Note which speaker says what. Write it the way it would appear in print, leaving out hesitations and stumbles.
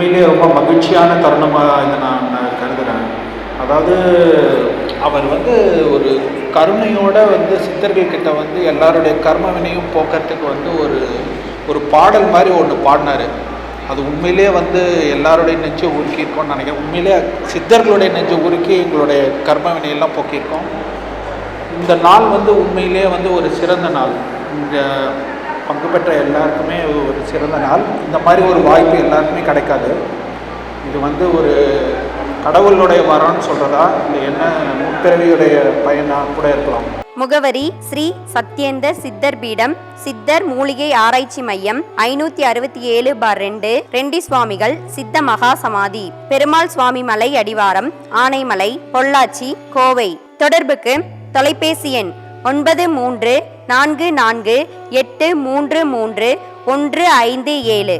Speaker 1: உண்மையிலேயே ரொம்ப மகிழ்ச்சியான தருணமாக இதை நான் கருதுகிறேன். அதாவது அவர் வந்து ஒரு கருணையோட வந்து சித்தர்கள்கிட்ட வந்து எல்லாருடைய கர்ம வினையும் போக்குறதுக்கு வந்து ஒரு பாடல் மாதிரி ஒன்று பாடினார். அது உண்மையிலே வந்து எல்லாருடைய நெஞ்சை உருக்கியிருக்கோம்னு நினைக்கிறேன். உண்மையிலே சித்தர்களுடைய நெஞ்சை உருக்கி எங்களுடைய கர்ம வினையெல்லாம் போக்கியிருக்கோம். இந்த நாள் வந்து உண்மையிலே வந்து ஒரு சிறந்த நாள். இந்த பங்கு பெற்ற எல்லாருக்குமே ஒரு சிறந்த நாள். இந்த மாதிரி ஒரு வாய்ப்பு எல்லாருக்குமே கிடைக்காது. இது வந்து ஒரு கடவுளுடைய வரம்னு சொல்கிறதா இல்லை என்ன முற்பிறவியுடைய பயனாக கூட இருக்கலாம்.
Speaker 2: முகவரி: ஸ்ரீ சத்யேந்தர் சித்தர் பீடம், சித்தர் மூலிகை ஆராய்ச்சி மையம், 567/2, ரெண்டி சுவாமிகள் சித்த மகா சமாதி, பெருமாள் சுவாமி மலை அடிவாரம், ஆனைமலை, பொள்ளாச்சி, கோவை. தொடர்புக்கு தொலைபேசி எண் 9344833157.